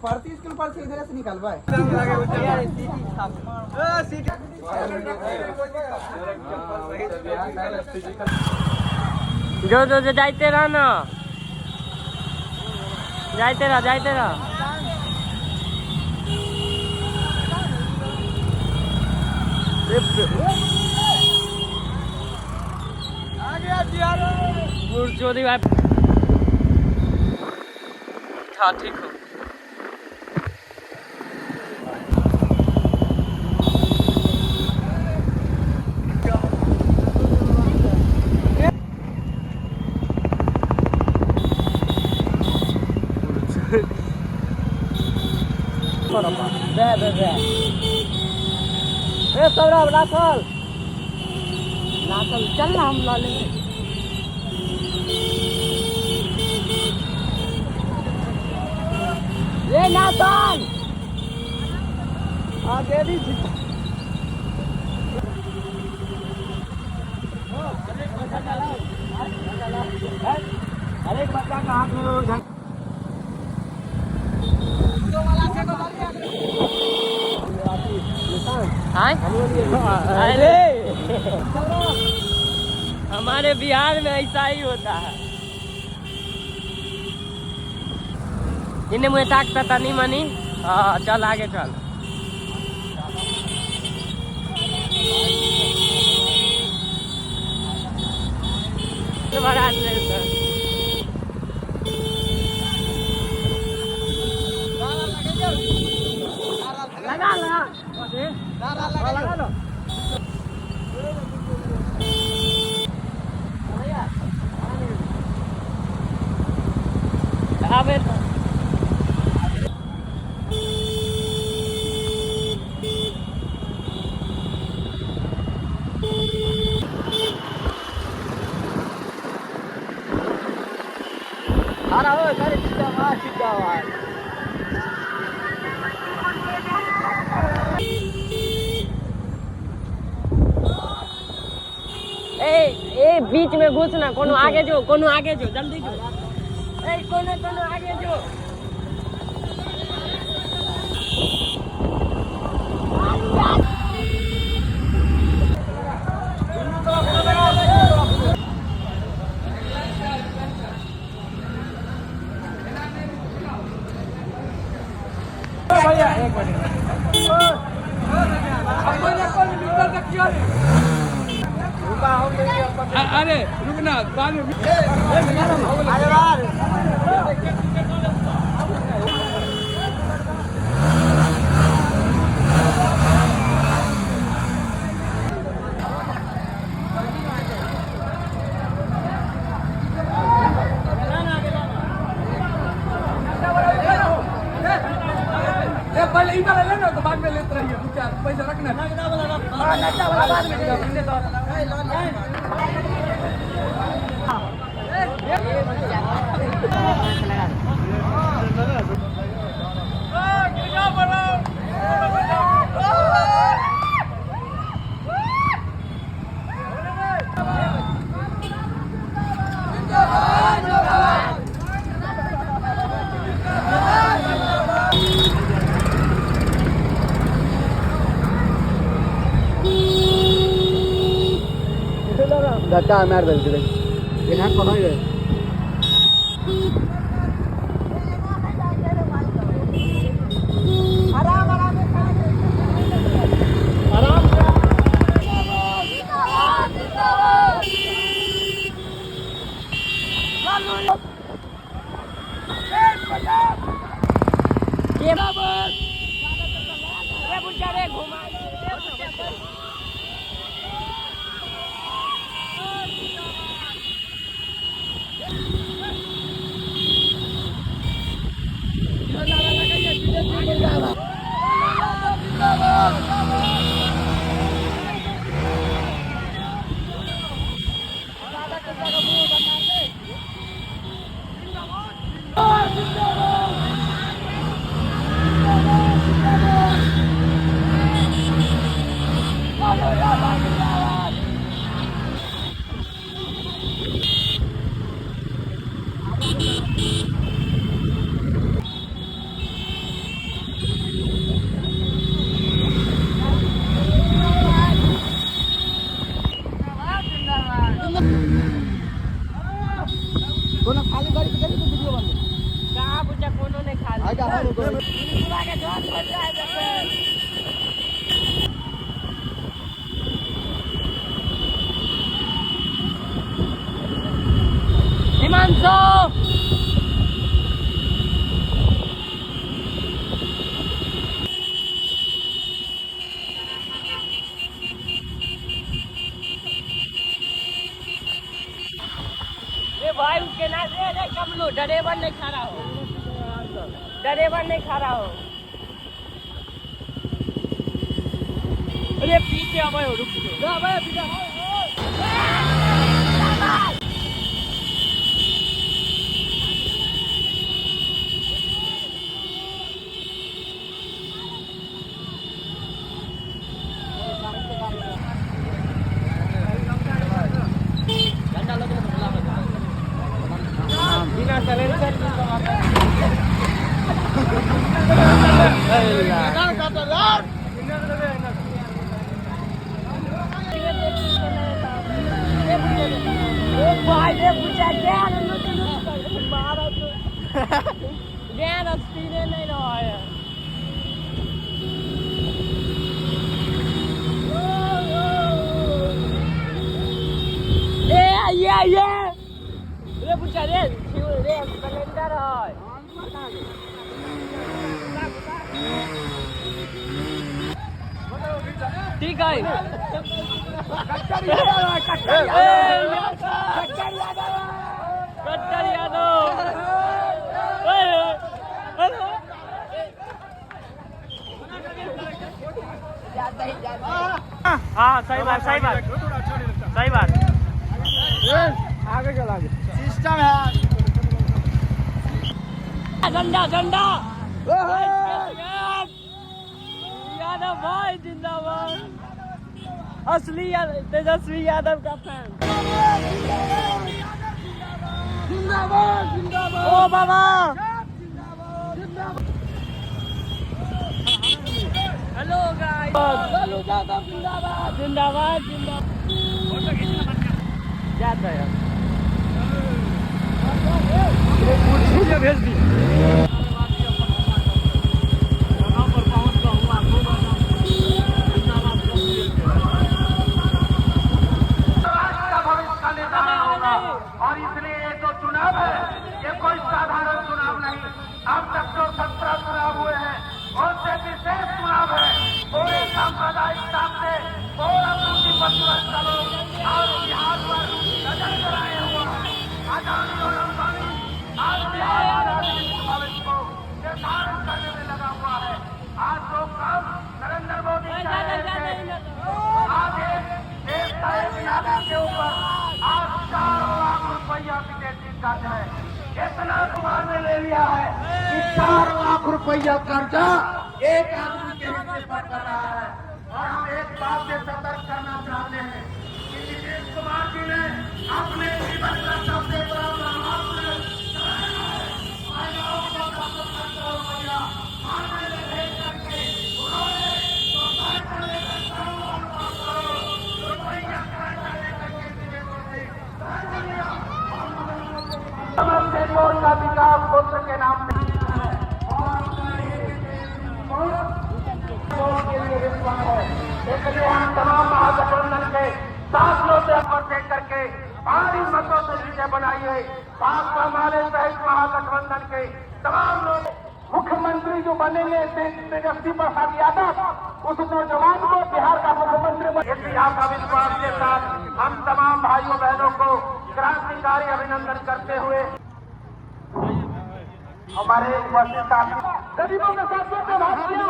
पढ़ती स्कूल पर से इधर से निकल भाई जो जो जो जाते रह ना जाते रह चोरी भाई हाँ ठीक हो सौरभ राखल चल ना हम ला लेंगे ये नाथन आगे भी अरे बच्चा का हाथ में अरे हमारे बिहार में ऐसा ही होता है इन्हें मुझे ताकता तनी मनी हाँ चल आगे चल लगा लो अबे अरे ओ करे चिट्टा ए बीच में घुस ना कोनो आगे जो जल्दी जो कोनो आगे जो भैया एक मिनट अरे रुकना बाद में पहले इधर लेना तो बाद में लेते रहिए पैसा रखना बाद धक्का मार देते ये हाथ पकड़ गए ये बाबू ये बुच्चा रे घुमा घर पर जाए देखे। हिमांशु भाई उसके ना रे कमलो ड्राइवर नहीं खड़ा हो, ड्राइवर नहीं खड़ा हो। अरे पीछे आ भाई रुक जा भाई पीछे। बिना सलेंसर ठीक है। कट्टर यादव हाँ सही बात सही बात सही बात। आगे चला सिस्टम है। झंडा झंडा यादव भाई जिंदाबाद। असली तेजस्वी यादव का फैन। जिंदाबाद जिंदाबाद। ओ बाबा हेलो गाइस। लालू यादव जिंदाबाद जिंदाबाद जिंदाबाद। जाता है भेज दी। और इसलिए ये जो चुनाव है ये कोई साधारण चुनाव नहीं। अब तक जो 17 चुनाव हुए हैं उनसे विशेष चुनाव है। पूरे सांप्रदायिकता से पूरा प्रतिबद्ध लोग आज बिहार पर नजर कराए हुआ है। आजादी और अंबानी आज बिहार राजनीतिक भविष्य को निर्धारण करने में लगा हुआ है। आज जो काम नरेंद्र मोदी कर रहे थे आज देश का एक यादव के ऊपर आज 4 लाख रुपया विदेशी कर्ज है। इतना कुमार ने ले लिया है कि 4 लाख रुपया कर्जा एक आदमी के हिस्से पर कर रहा है। और हम एक बात से सतर्क करना चाहते हैं कि नीतीश कुमार जी ने अपने जीवन का सबसे बड़ा प्रभाव कराया है। महिलाओं को 10 करोड़ रुपया मारने में भेज करके उन्होंने रुपया करने करके विदेशों से समझते देश का विकास पुत्र के नाम पे के लिए विश्वास है। इसलिए हम तमाम महागठबंधन के साथियों से अपने करके भारी मतों से विजय बनाइए। भाजपा हमारे सहित महागठबंधन के तमाम लोग मुख्यमंत्री जो बनेंगे तेजस्वी प्रसाद यादव उस नौजवान को बिहार का मुख्यमंत्री इसी आपका विश्वास के साथ हम तमाम भाइयों बहनों को क्रांतिकारी अभिनंदन करते हुए हमारे उपस्थित साथी गरीबों के साथ जो भाग किया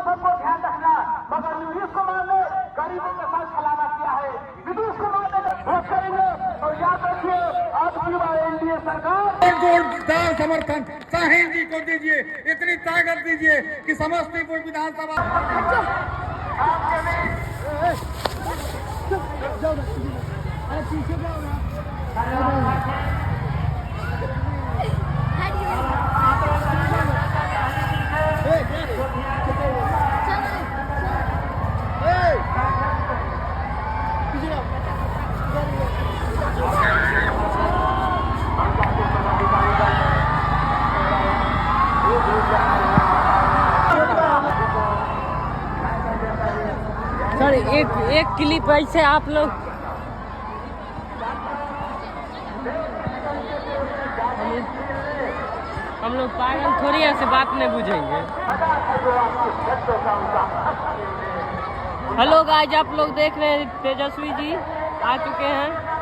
सबको ध्यान रखना। मगर नीतीश कुमार ने गरीबों के साथ छलावा किया है। नीतीश कुमार ने वोट करेंगे तो याद रखिए आपकी बार एनडीए सरकार समर्थन साहिल जी को दीजिए। इतनी ताकत दीजिए कि समस्तीपुर विधानसभा एक क्लिप ऐसे आप लोग हम लोग पागल थोड़ी ऐसे बात नहीं बुझेंगे। हेलो गाइस, आप लोग देख रहे हैं तेजस्वी जी आ चुके हैं।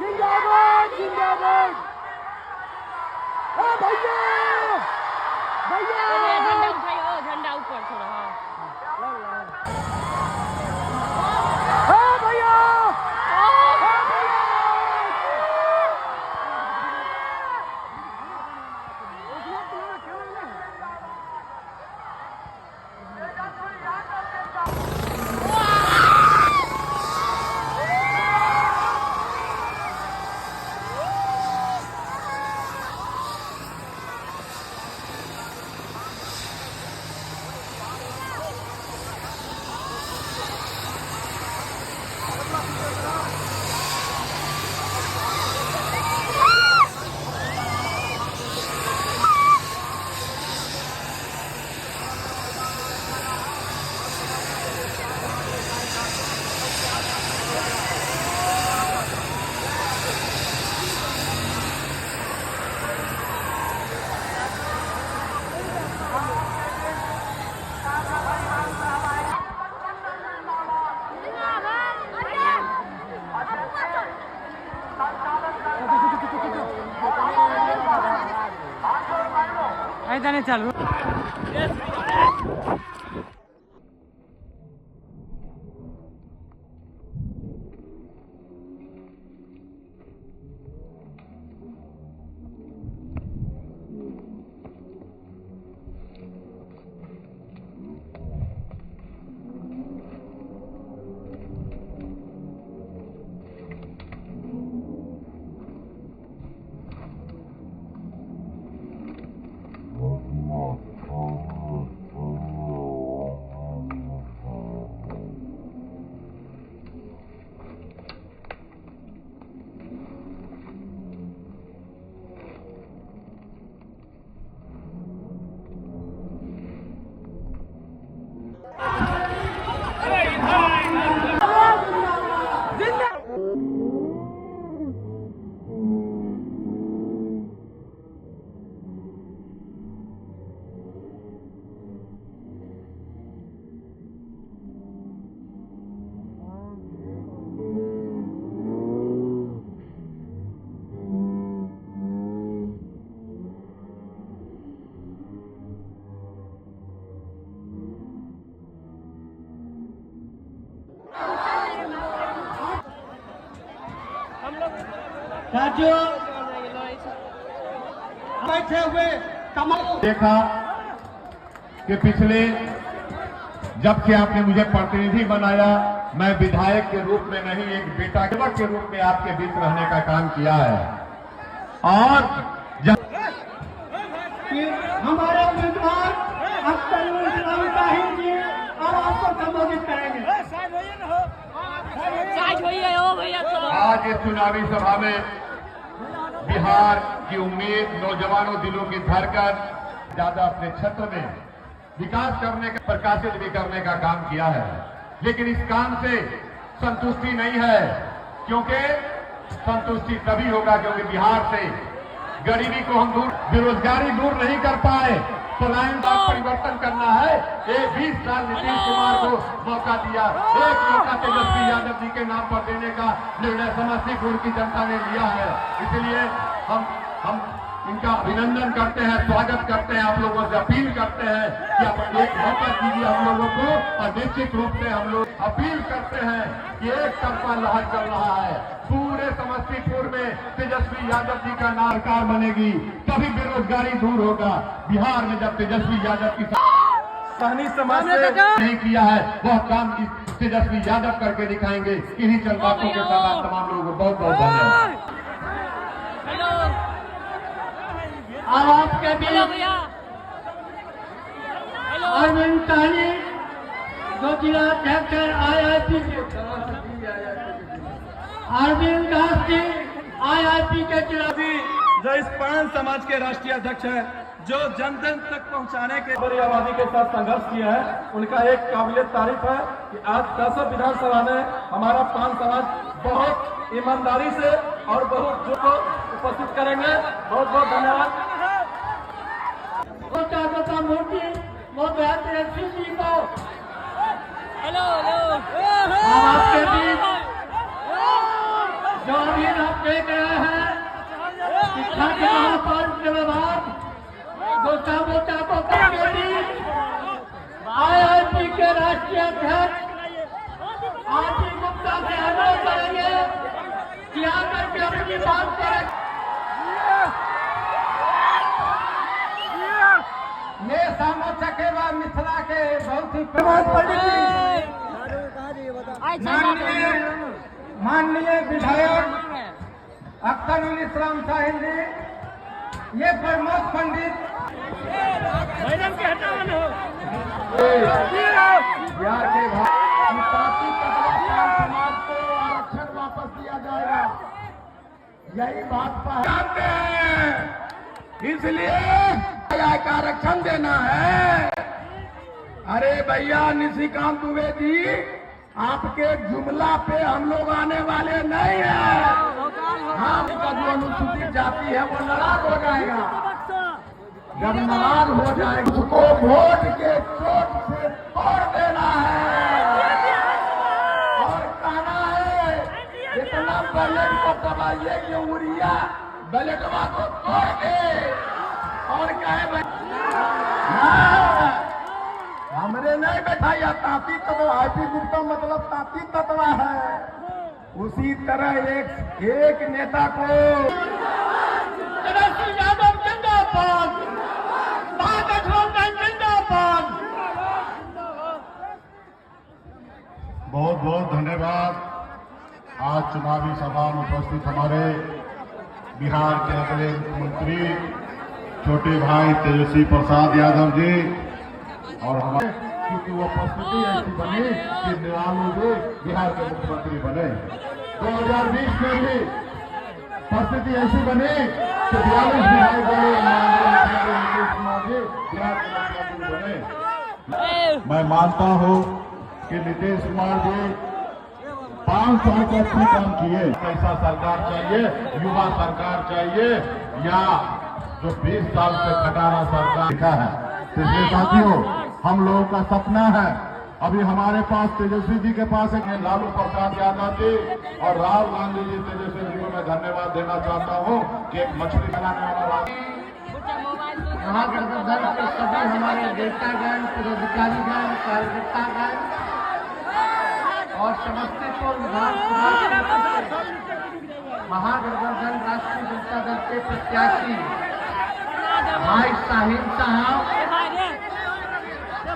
जिंदाबाद जिंदाबाद। भैया भैया झंडा उठाइए, झंडा ऊपर थोड़ा। भैया ऐसा नहीं चालू। साथियों बैठे हुए देखा कि पिछले जब से आपने मुझे प्रतिनिधि बनाया, मैं विधायक के रूप में नहीं एक बेटा के रूप में आपके बीच रहने का काम किया है। और हमारे उम्मीदवार जी अब आपको संबोधित करेंगे। आज इस चुनावी सभा में बिहार की उम्मीद, नौजवानों दिलों की धड़कन, ज्यादा अपने क्षेत्र में विकास करने का, प्रकाशित भी करने का काम किया है। लेकिन इस काम से संतुष्टि नहीं है, क्योंकि संतुष्टि तभी होगा क्योंकि बिहार से गरीबी को हम दूर, बेरोजगारी दूर नहीं कर पाए। पलायन का परिवर्तन करना है। ये 20 साल नीतीश कुमार को मौका दिया, एक मौका तेजस्वी यादव जी के नाम पर देने का निर्णय समस्तीपुर की जनता ने लिया है। इसलिए हम इनका अभिनंदन करते हैं, स्वागत करते हैं, आप लोगों से अपील करते हैं कि आप एक मौका दीजिए हम लोगों को। और निश्चित रूप से हम लोग अपील करते हैं कि एक तरफा लहर चल रहा है, पूरे समस्तीपुर में तेजस्वी यादव जी का नाम सरकार बनेगी तभी बेरोजगारी दूर होगा। बिहार में जब तेजस्वी यादव की सहनी समाज से नहीं किया है वह काम तेजस्वी यादव करके दिखाएंगे। इन्हीं चंद बातों के साथ तमाम लोगों को बहुत बहुत धन्यवाद। अब आपके बीच अरविंद सहनी जो जिला अध्यक्ष IIP के, अरविंद दास जी IIP के जिला, जो इस पान समाज के राष्ट्रीय अध्यक्ष हैं, जो जन जन तक पहुंचाने के बड़ी आबादी के साथ संघर्ष किया है, उनका एक काबिलियत तारीफ है कि आज 10 विधानसभा में हमारा पान समाज बहुत ईमानदारी से और बहुत जो को उपस्थित करेंगे। बहुत बहुत धन्यवाद। मूर्ति जी को हेलो हम आपके बीच जो अभी आप देख रहे हैं शिक्षा के महापर्व के बाद गोटा को के बीच IIP के राष्ट्रीय अध्यक्ष आरती गुप्ता से अनुरोध करेंगे कि आकर के अपनी बात करें। ये सामोचा के बाद मिथिला के बहुत ही माननीय विधायक अख्तरुल इस्लाम साहिब जी, ये प्रमोद पंडित मैडम के हटावन हो बिहार के समाज को आरक्षण वापस दिया जाएगा, यही बात पर जानते हैं, इसलिए का आरक्षण देना है। अरे भैया निशिकांत दुबे जी, आपके जुमला पे हम लोग आने वाले नहीं है। हाँ, का जो अनुसूचित जाति है वो नाराज हो जाएगा। जब नाराज हो जाएगा उसको वोट के चोट से तोड़ देना है और कहना है इतना बैलेट को दबाइए कि उड़िया बैलेटवा को तोड़ दे और कहे हमरे नहीं बैठा या ताती तत्व आरती गुप्ता मतलब ताती तत्व है। उसी तरह एक नेता को तेजस्वी यादव जिंदाबाद, महागठबंधन जिंदाबाद। बहुत बहुत धन्यवाद। आज चुनावी सभा में उपस्थित हमारे बिहार के अगले मुख्यमंत्री छोटे भाई तेजस्वी प्रसाद यादव जी और हमारे, क्योंकि वो परिस्थिति ऐसी बनी कि निरालू जी बिहार के मुख्यमंत्री बने। 2020 में भी परिस्थिति ऐसी बनी कि 42 विधायक बने, नीतीश कुमार जी बिहार के मुख्यमंत्री बने। मैं मानता हूँ कि नीतीश कुमार जी 5 साल का अच्छे काम किए। कैसा सरकार चाहिए, युवा सरकार चाहिए या जो 20 साल से खटारा सरकार लिखा है। इसलिए साथियों, हम लोगों का सपना है, अभी हमारे पास तेजस्वी जी के पास एक लालू प्रसाद यादव जी और राहुल गांधी जी, तेजस्वी जी को मैं धन्यवाद देना चाहता हूँ कि एक मछली बनाने वाला महागठबंधन के सभी हमारे नेतागण, पदाधिकारीगण, कार्यकर्तागण और समस्तीपुर विधानसभा क्षेत्र से महागठबंधन राष्ट्रीय जनता दल के प्रत्याशी भाई साहिब साहब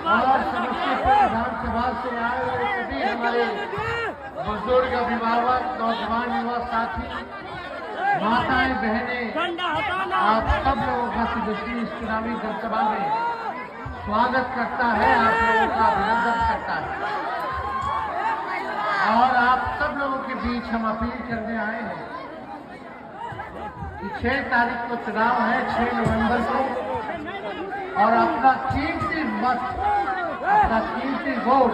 और समस्तीपुर विधानसभा से आए हुए सभी हमारे बुजुर्ग, अभिभावक, नौजवान, युवा साथी, माताएं, बहनें, आप सब लोगों का तेजस्वी इस चुनावी जनसभा में स्वागत करता है, आप लोगों का अभिनंदन करता है। और आप सब लोगों के बीच हम अपील करने आए हैं कि 6 तारीख को चुनाव है, 6 नवंबर को और अपना कीमती मत, अपना कीमती वोट,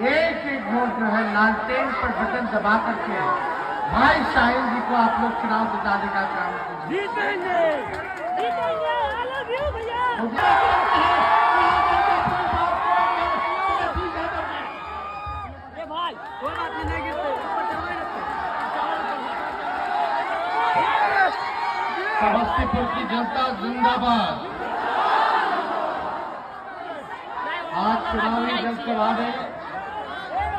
एक एक वोट जो है लालटेन पर बटन दबा करके भाई साहिल जी को आप लोग चुनाव जिताने का काम कीजिए। जीतेंगे, जीतेंगे। I love you भैया। ये भाई कोई बात नहीं गिरते, ऊपर चढ़ाई रखते। समस्तीपुर की जनता जिंदाबाद। आज चुनावी जनसभा में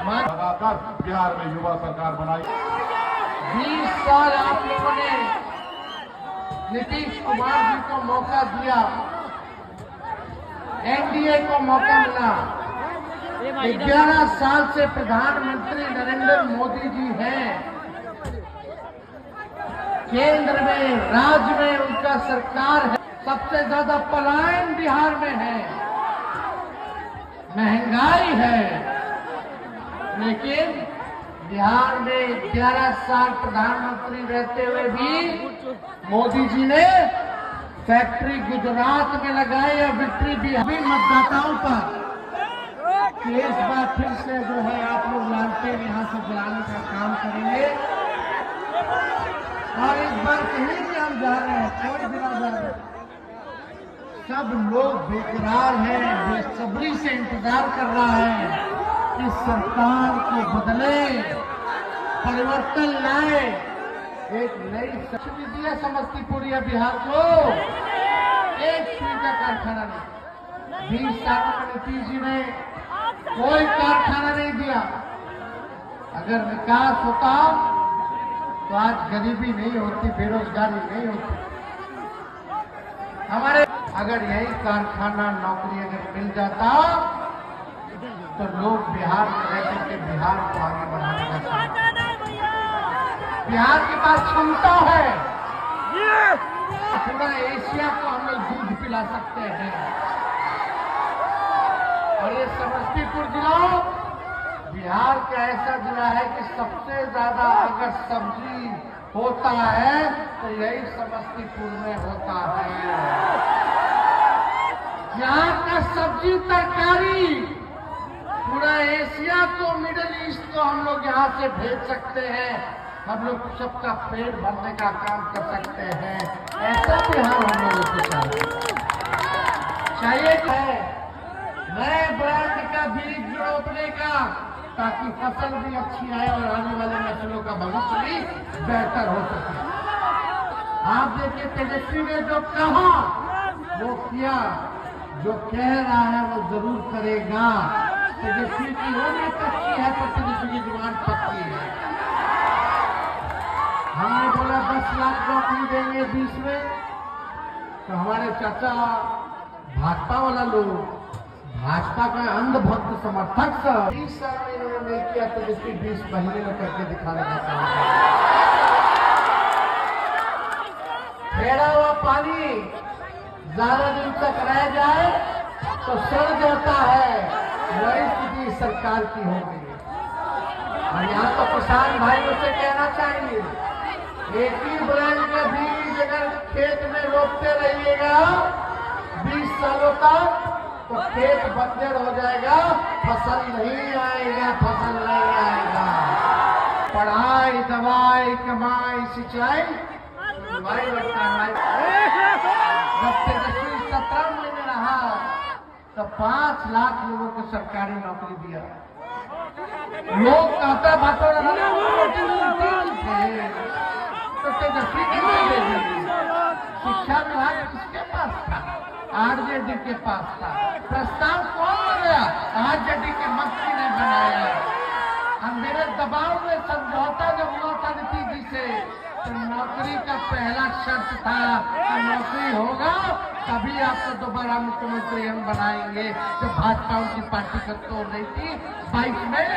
लगातार बिहार में युवा सरकार बनाई। 20 साल आप लोगों ने नीतीश कुमार जी को मौका दिया, एनडीए को मौका मिला। 11 साल से प्रधानमंत्री नरेंद्र मोदी जी हैं, केंद्र में राज्य में उनका सरकार है। सबसे ज्यादा पलायन बिहार में है, महंगाई है, लेकिन बिहार में 11 साल प्रधानमंत्री रहते हुए भी मोदी जी ने फैक्ट्री गुजरात में लगाई और बिक्री भी मतदाताओं पर। इस बार फिर से जो है आप लोग लालटेन यहाँ से जलाने का काम करेंगे और इस बार कहीं भी हम जा रहे हैं, कोई भी ना जा रहे, सब लोग बेकरार हैं, बेसब्री से इंतजार कर रहा है कि सरकार को बदले, परिवर्तन लाए, एक नई शक्ति दिया समस्तीपुर या बिहार को। एक सुई का कारखाना नहीं, 20 साल में नीतीश जी ने कोई कारखाना नहीं दिया। अगर विकास होता तो आज गरीबी नहीं होती, बेरोजगारी नहीं होती। हमारे अगर यही कारखाना नौकरी अगर मिल जाता तो लोग बिहार में रहकर के बिहार को आगे बढ़ाने का काम। बिहार के पास क्षमता है, पूरा एशिया को हम लोग दूध पिला सकते हैं। और ये समस्तीपुर जिला बिहार का ऐसा जिला है कि सबसे ज्यादा अगर सब्जी होता है तो यही समस्तीपुर में होता है। यहाँ का सब्जी तरकारी पूरा एशिया को, मिडिल ईस्ट को हम लोग यहाँ से भेज सकते हैं। हम लोग सबका पेट भरने का काम कर सकते हैं। ऐसा बिहार हम लोगों को चाहिए है नए ब्रांड का बीज रोपने का, ताकि फसल भी अच्छी आए और आने वाले नस्लों का भविष्य भी बेहतर हो सके। आप देखिए तेजस्वी ने जो कहा वो किया, जो कह रहा है वो जरूर करेगा। तेजस्वी की उम्र कच्ची है पर तेजस्वी की जुबान पक्की है। हमने बोला 10 लाख नौकरी देंगे 20 में, तो हमारे चाचा भाजपा वाला लोग, भाजपा का अंधभक्त समर्थक सब 20 साल में इन्होंने नहीं किया, तेजस्वी 20 महीने में करके दिखाने का काम किया। फेड़ा हुआ पानी ज्यादा दिन तक रह जाए तो सड़ जाता है, वही स्थिति सरकार की हो गई। और यहाँ तो किसान भाइयों से कहना चाहिए, एक ही ब्रांड का बीज अगर खेत में रोपते रहिएगा 20 सालों तक तो खेत बंजर हो जाएगा, फसल नहीं आएगा, फसल नहीं आएगा। पढ़ाई, दवाई, कमाई, सिंचाई, जब तेजस्वी 17 महीने रहा तो 5 लाख लोगों को सरकारी नौकरी दिया। लोग कहता बातों तो तेजस्वी कैसे दे दी? शिक्षा विभाग किसके पास था? आरजेडी के पास था। प्रस्ताव कौन गया? आरजेडी के मंत्री ने बनाया। हम मेरे दबाव में समझौता जब हुआ था नीतीश जी से, तो नौकरी का पहला शर्त था कि नौकरी होगा तभी आपको दोबारा मुख्यमंत्री हम बनाएंगे। जो भाजपा उनकी पार्टी का तोड़ रही थी 22 में,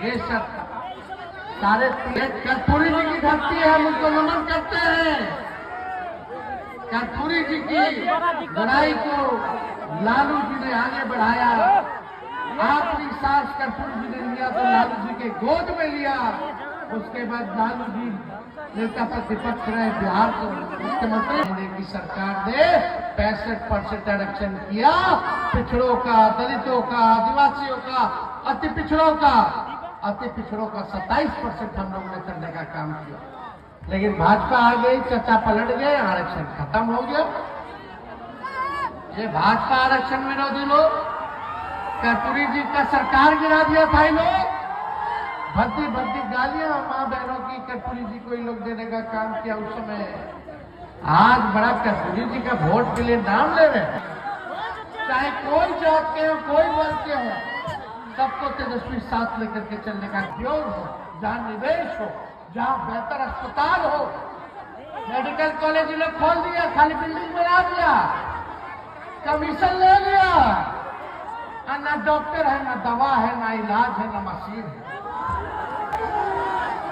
ये शर्त था। सारे कर्पूरी जी की धरती है, हम उनको नमन करते हैं। कर्पूरी जी की लड़ाई को लालू जी ने आगे बढ़ाया। आखिरी सांस कर्पूरी जी ने लिया तो लालू जी के गोद में लिया। उसके बाद लालू जी नेता प्रतिपक्ष रहे बिहार के मुख्यमंत्री की सरकार ने 65% आरक्षण किया। पिछड़ों का, दलितों का, आदिवासियों का, अति पिछड़ों का 27% हम लोगों ने करने का काम किया। लेकिन भाजपा आ गई, चचा पलट गए, आरक्षण खत्म हो गया। ये भाजपा आरक्षण विरोधी लोग, कर्पूरी जी का सरकार गिरा दिया था इन लोग। भर्ती गालियां माँ बहनों की कर्पूरी जी को इन लोग देने का काम किया उस समय। आज बड़ा कर्पूरी जी का वोट के लिए नाम ले रहे हैं। चाहे कोई जात के हो, कोई वर्ग के हो, सबको तेजस्वी साथ लेकर के चलने का उद्योग हो, जहाँ निवेश हो, जहाँ बेहतर अस्पताल हो। मेडिकल कॉलेज लोग खोल दिया, खाली बिल्डिंग बना दिया, कमीशन ले लिया, ना डॉक्टर है, ना दवा है, ना इलाज है, ना मशीन है।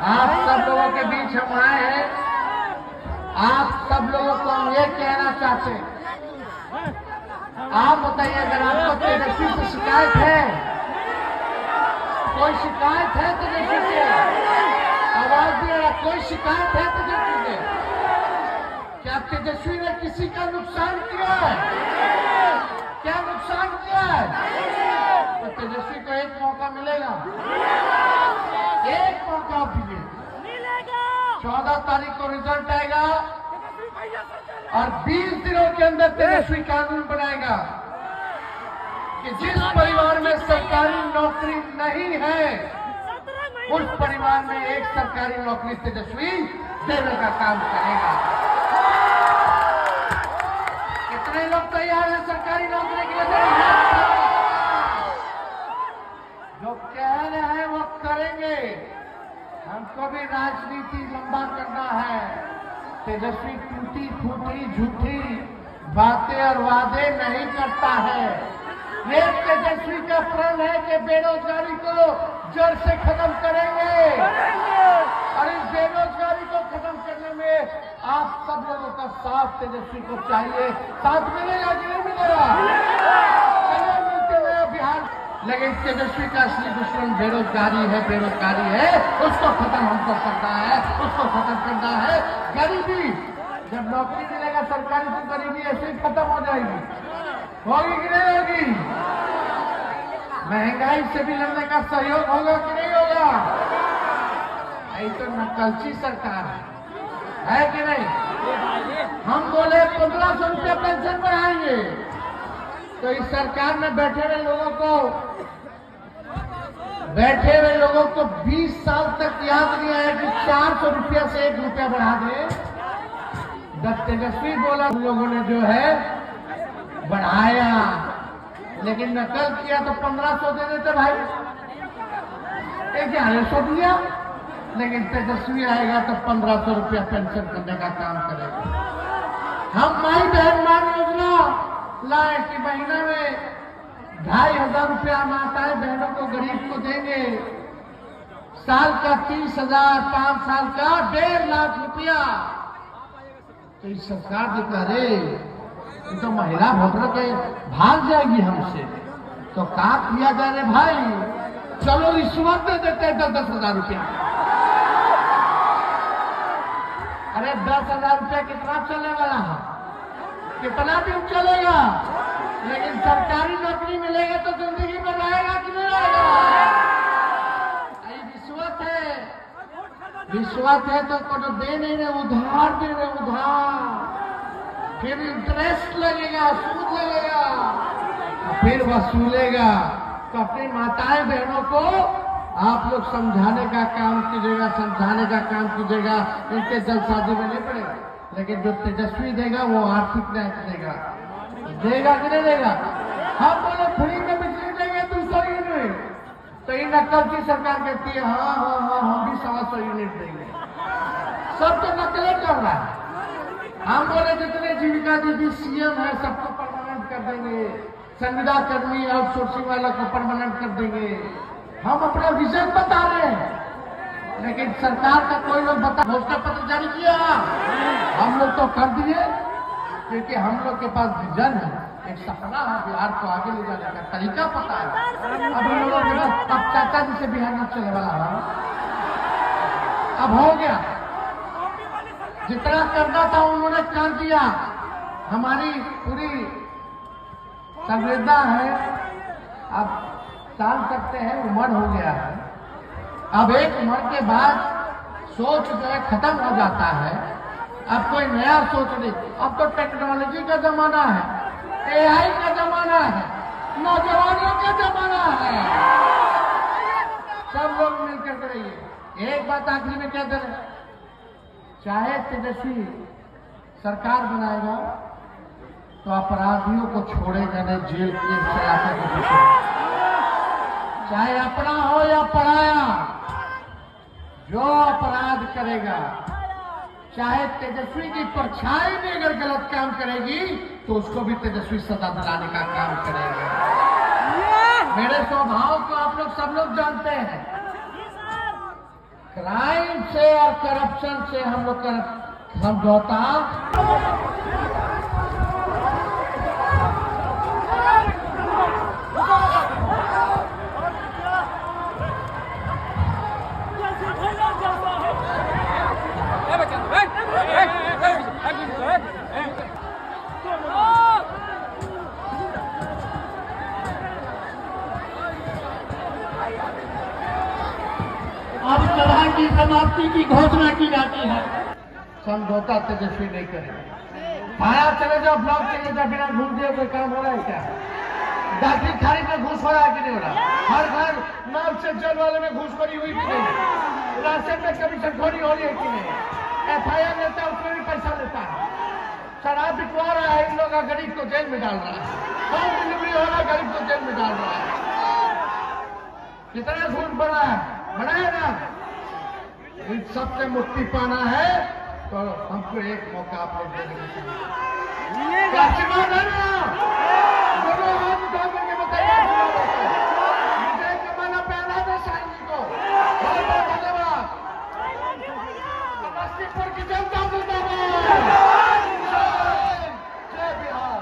आप सब लोगों के बीच हम आए हैं। आप सब लोगों को हम ये कहना चाहते हैं, आप बताइए अगर आपको तेजस्वी से शिकायत है, कोई शिकायत है तेजस्वी से? आवाज दे रहा, कोई शिकायत है तेजस्वी से? क्या तेजस्वी ने किसी का नुकसान किया है? क्या नुकसान किया है? तो तेजस्वी को एक मौका मिलेगा, एक मौका दीजिए। 14 तारीख को रिजल्ट आएगा और 20 दिनों के अंदर तेजस्वी कानून बनाएगा कि जिस परिवार में सरकारी नौकरी नहीं है, उस परिवार में एक सरकारी नौकरी तेजस्वी देने का काम करेगा। कितने लोग तैयार हैं सरकारी नौकरी के लिए? जो कह रहे हैं वो करेंगे। हमको भी राजनीति लंबा करना है। तेजस्वी टूटी फूटी झूठी बातें और वादे नहीं करता है। ये तेजस्वी का प्रण है कि बेरोजगारी को जड़ से खत्म करेंगे और इस बेरोजगारी को खत्म करने में आप सब लोगों का साथ तेजस्वी को चाहिए। साथ मिलेगा कि नहीं मिलेगा? चलिए मिलते हुए बिहार। लेकिन तेजस्वी का असली दुश्मन बेरोजगारी है, उसको खत्म हमको करना है, उसको खत्म करना है। गरीबी, जब नौकरी मिलेगा सरकारी तो गरीबी ऐसे ही खत्म हो जाएगी। होगी कि नहीं होगी? महंगाई से भी लड़ने का सहयोग होगा कि नहीं होगा? यही तो नकलची सरकार है कि नहीं? हम बोले 1500 रुपया पेंशन बढ़ाएंगे, तो इस सरकार में बैठे हुए लोगों को 20 साल तक याद नहीं आया कि 400 रुपया से 1 रुपया बढ़ा दे। जब तेजस्वी बोला, उन लोगों ने जो है बढ़ाया, लेकिन नकल किया तो 1500 दे देते भाई, 1100 दिया। लेकिन तेजस्वी आएगा तो 1500 रुपया पेंशन करने का काम करेगा। हम माई बहन मान योजना लाए कि महीने में 2500 रुपया माताएं बहनों को, गरीब को देंगे। साल का 30,000, 5 साल का 1.5 लाख रुपया। तो इस सरकार जो कह रहे तो महिला वोटर के भाग जाएगी हमसे, तो क्या किया जा रहे भाई? चलो रिश्वत दे देते हैं 10,000 रुपया। अरे 10,000 रुपया कितना चलने वाला है? कितना दिन चलेगा? लेकिन सरकारी नौकरी मिलेगा तो जिंदगी में रहेगा कि नहीं रहेगा? रिश्वत है तो कोनो दे नहीं रहे, उधार दे रहे, उधार। फिर इंटरेस्ट लगेगा, सूद लगेगा, फिर वसूलेगा। तो अपनी माताएं बहनों को आप लोग समझाने का काम कीजिएगा, इनके जल्दबाजी में नहीं पड़ेगा। लेकिन जो तेजस्वी देगा वो आर्थिक देगा कि नहीं देगा? हम बोले फ्री में बिजली देंगे 200 यूनिट, तो इन नकल की सरकार कहती है हाँ हम भी 100 यूनिट देंगे। सब तो नकलें कर रहा है। हम बोले जितने जीविका दीदी सीएम है सबको परमानेंट कर देंगे, संविदा कर्मी आउटसोर्सिंग वाला को परमानेंट कर देंगे। हम अपना विजन बता रहे हैं, लेकिन सरकार का कोई लोग घोषणा पत्र जारी किया, हम लोग तो कर दिए, क्योंकि हम लोग के पास विजन है, एक सपना है, बिहार को आगे ले जाने का तरीका पता है। अब हम लोगों के पास अब चाचा जी से बिहार नहीं चलने वाला है, अब हो गया। जितना करना था उन्होंने कर दिया। हमारी पूरी संवेदना है, अब जान सकते हैं उम्र हो गया है। अब एक उम्र के बाद सोच जो है खत्म हो जाता है। अब कोई नया सोच नहीं। अब तो टेक्नोलॉजी का जमाना है, एआई का जमाना है, नौजवानों का जमाना है। सब लोग मिलकर रहिए। एक बात आखिरी में कह दे, चाहे तेजस्वी सरकार बनाएगा तो अपराधियों को छोड़ेगा नहीं, जेल चलाते को। चाहे अपना हो या पराया, जो अपराध करेगा, चाहे तेजस्वी की परछाई भी अगर गलत काम करेगी तो उसको भी तेजस्वी सजा दिलाने का काम करेगा। मेरे स्वभाव को आप लोग सब लोग जानते हैं। क्राइम से और करप्शन से हम लोग का समझौता अब सभा की समाप्ति की घोषणा की जाती है। समझौता तेजस्वी नहीं करेगा। थाना चले जाओ, ब्लॉक चले जाओ, बिना घूस दिए कोई काम हो रहा है क्या? दाखिल खारिज में घूस हो रहा है कि नहीं हो रहा? हर घर नाम से जल वाले में घूसखोरी हुई कि नहीं? राशन में कमीशन हो रही है कि नहीं? FIR लेता है, उसमें भी पैसा लेता है। शराब बिकवा रहा है, इन लोग गरीब को जेल में डाल रहा है। होम डिलीवरी हो रहा है, गरीब को जेल में डाल रहा है। कितना घूस बढ़ा है, बढ़ा है ना? इन सबसे मुक्ति पाना है तो हमको एक मौका आप लोग देने चाहिए। दोनों हाथ उठा करके बताइए, मुझे जमाना पहना था साईं जी को। बहुत बहुत धन्यवाद। समस्तीपुर की जनता जिंदाबाद। जय बिहार।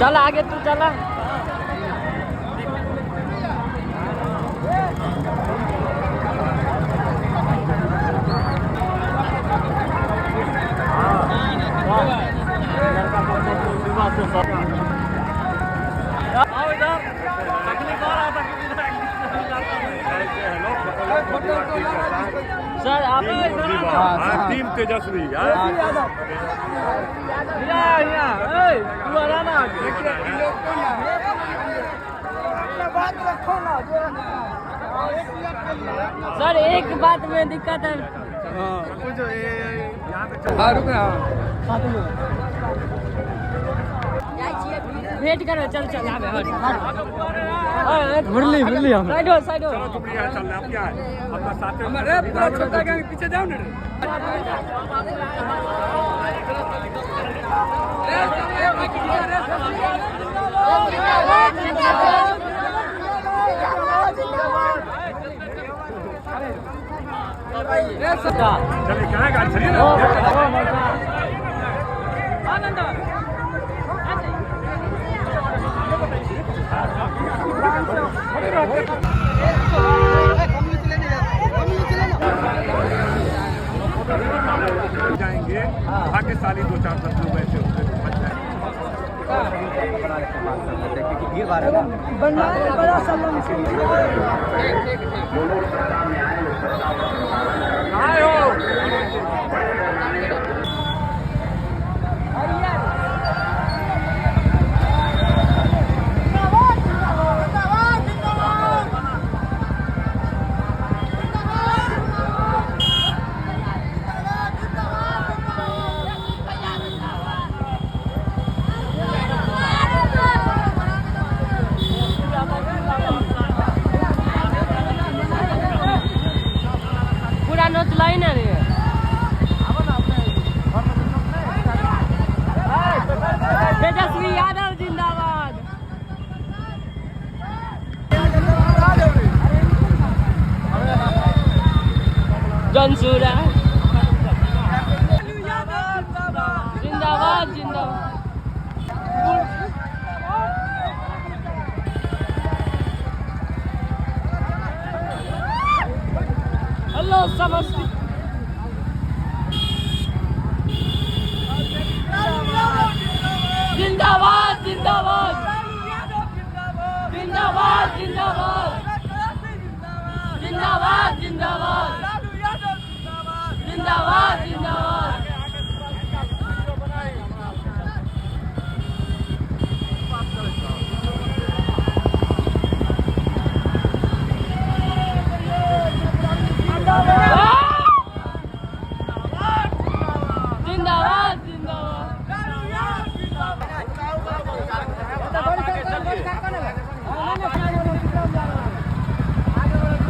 चल आगे तू चला। सर आप टीम तेजस्वी सर एक बात में दिक्कत है। वेट करो चल चल मुरली मुरली साइड साइड क्या है अपना साथ छोटा गैंग पीछे जाओ ना। चलिए क्या है गाड़ी चलिए ना। जाएंगे भाग्यशाली 2-4 लोग ऐसे होते बच पूरा नोच लाइन है रे। तेजस्वी यादव जिंदाबाद। जनसूरा जिंदाबाद जिंदाबाद। हेलो समस्ती जिंदाबाद जिंदाबाद जिंदाबाद जिंदाबाद जिंदाबाद जिंदाबाद जिंदाबाद जिंदाबाद। जिंदाबाद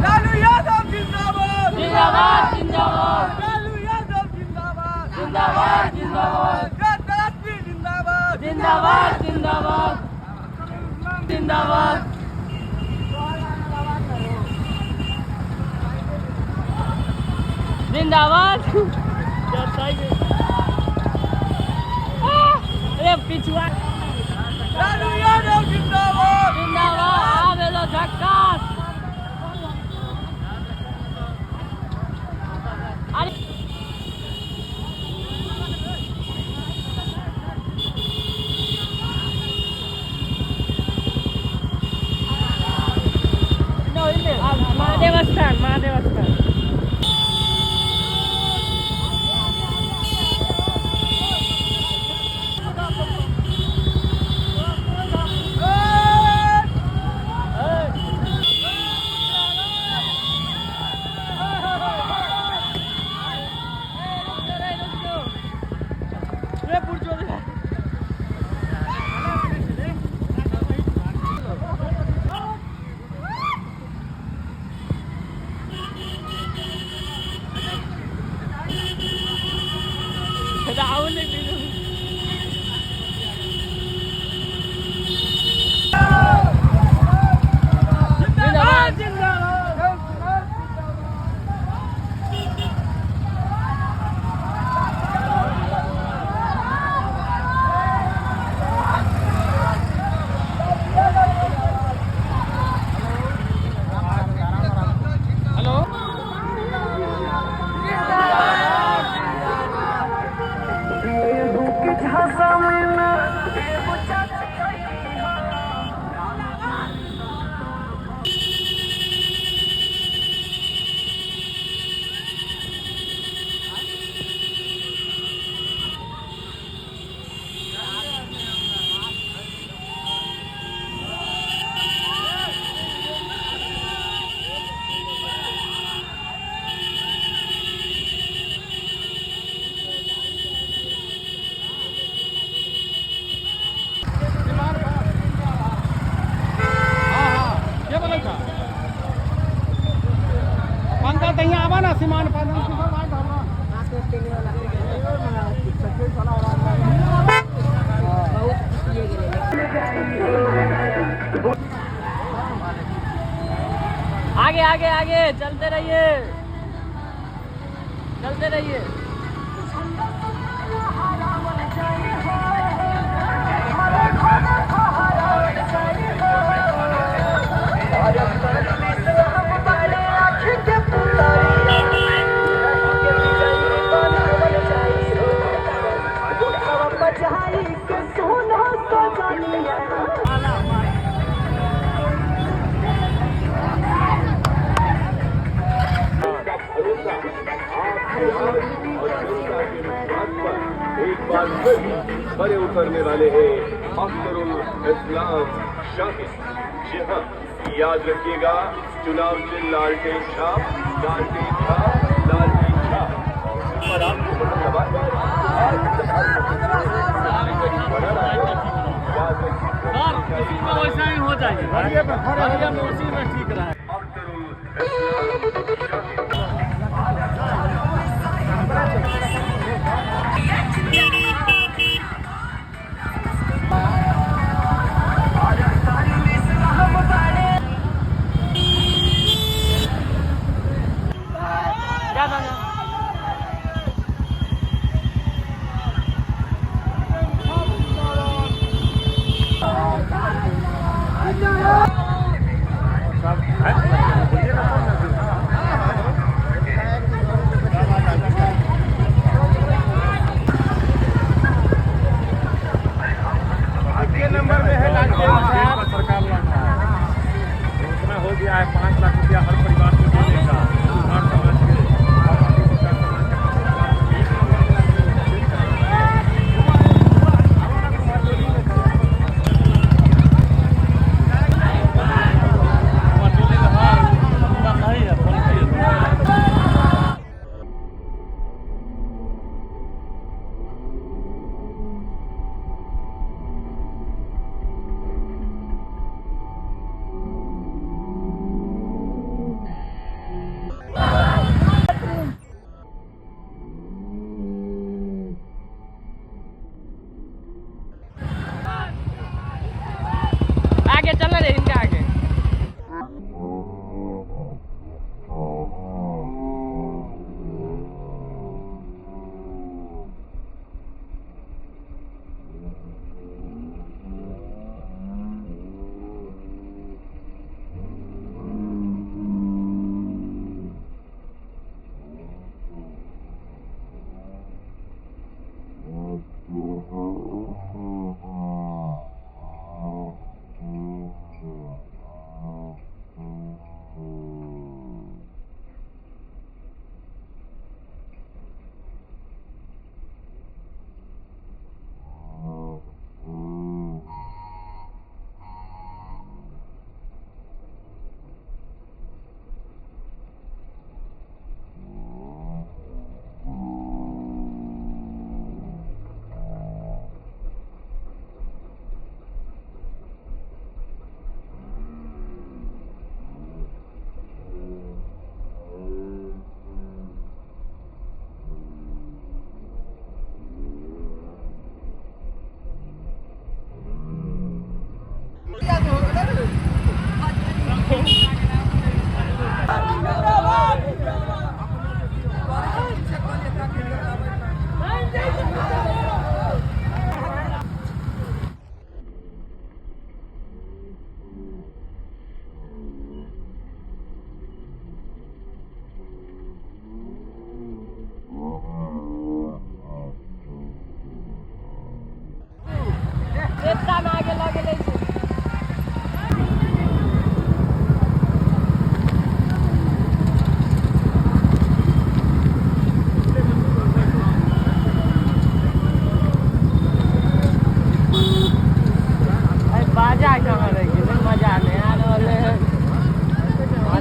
लालू यादव जिंदाबाद। जिंदाबाद जिंदाबाद लालू यादव जिंदाबाद। जिंदाबाद जिंदाबाद तेजस्वी जिंदाबाद। जिंदाबाद जिंदाबाद जिंदाबाद। जिंदाबाद अरे पिछुआ लालू यादव जिंदाबाद। जिंदाबाद आवेलो झक्कास। अरे महादेवस्थान महादेवस्थान राहुल ने जिंदाबाद जिंदाबाद। आगे आगे चलते रहिए, चलते रहिए। एक बार फिर बड़े उतरने वाले हैं अख्तरुल इस्लाम शाहिद। जी हाँ, याद रखिएगा, चुनाव चिन्ह लालटेन छाप, लालटेन छाप, लालटेन छाप। और आपको वैसा ही हो जाएगा, उसी में ठीक रहा है। उसमें हो गया है 5 लाख रुपया हर परिवार को देने का, हर समाज के आगे चलना रे, इनका आगे।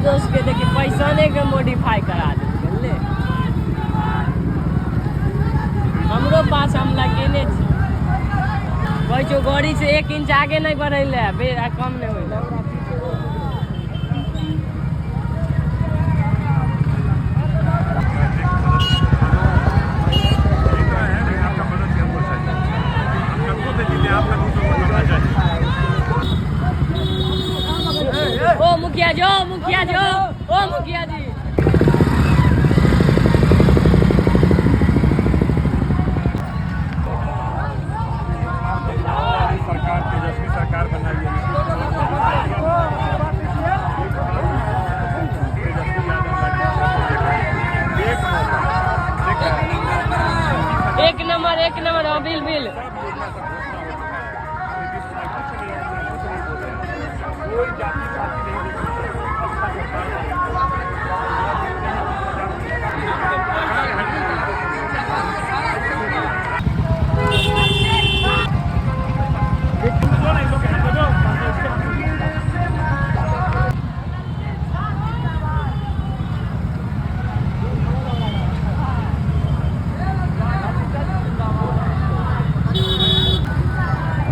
दोस्त के देखिए पैसा नहीं के मॉडिफाई करा दे, हमरो पास हम लगेने छी, कहै छौ गाड़ी से 1 इंच आगे नहीं बढ़े ले, कम नहीं होइले। ओ मुखिया जो, ओ एक नंबर बिल बिल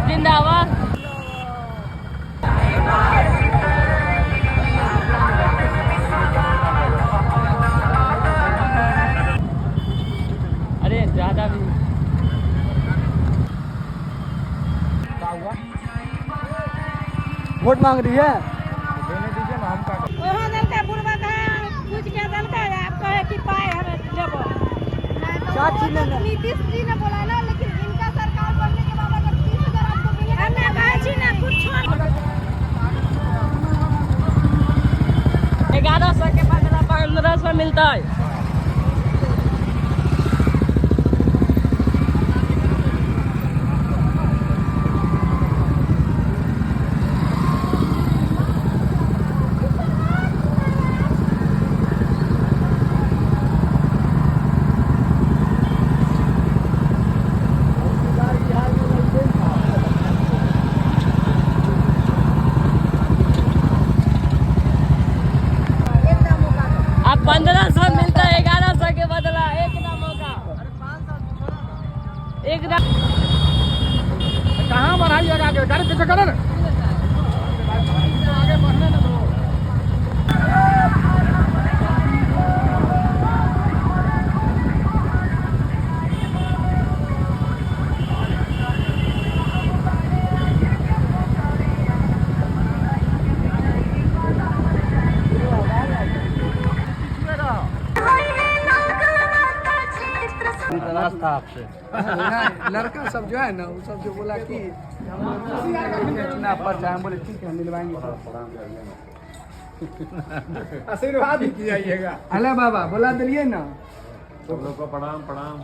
जिंदाबाद। अरे ज्यादा भी वोट मांग रही है। ओहो दलका बुढ़वा का पूछ के दलका है आपको है कि पाए हमें लेबो नीतीश जी ने बोला ना, लेकिन इनका सरकार बनने के बाद अगर 30,000 आपको मिले हमें बाजी ना कुछ 1100 के बदला 1500 मिलता है। अब 1500 मिलता है, 1100 के बदला एक ना मौका। एक ना कहाँ बढ़ाइएगा आगे, गाड़ी पीछे करो ना। आगे बढ़ने ना दो। था आपसे लड़का सब जो है ना, वो सब जो बोला कि चुनाव पर चाहे, बोले ठीक है मिलवाएंगे। आशीर्वाद ही जाइएगा। अले बाबा बोला दिलिए ना। सब लोग को प्रणाम प्रणाम।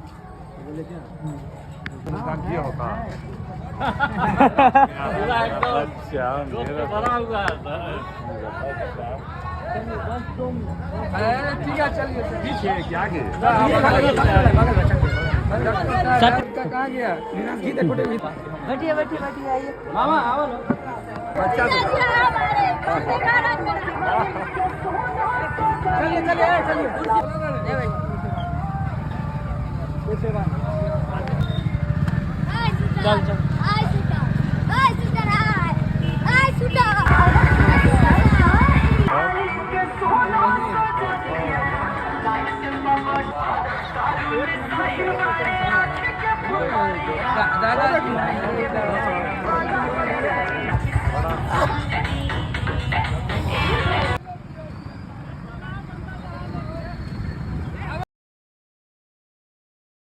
क्या होता ठीक है चलिए। पीछे क्या के कहाँ गया? बैठिए आइए। मामा आओ ना। बच्चा चल दादा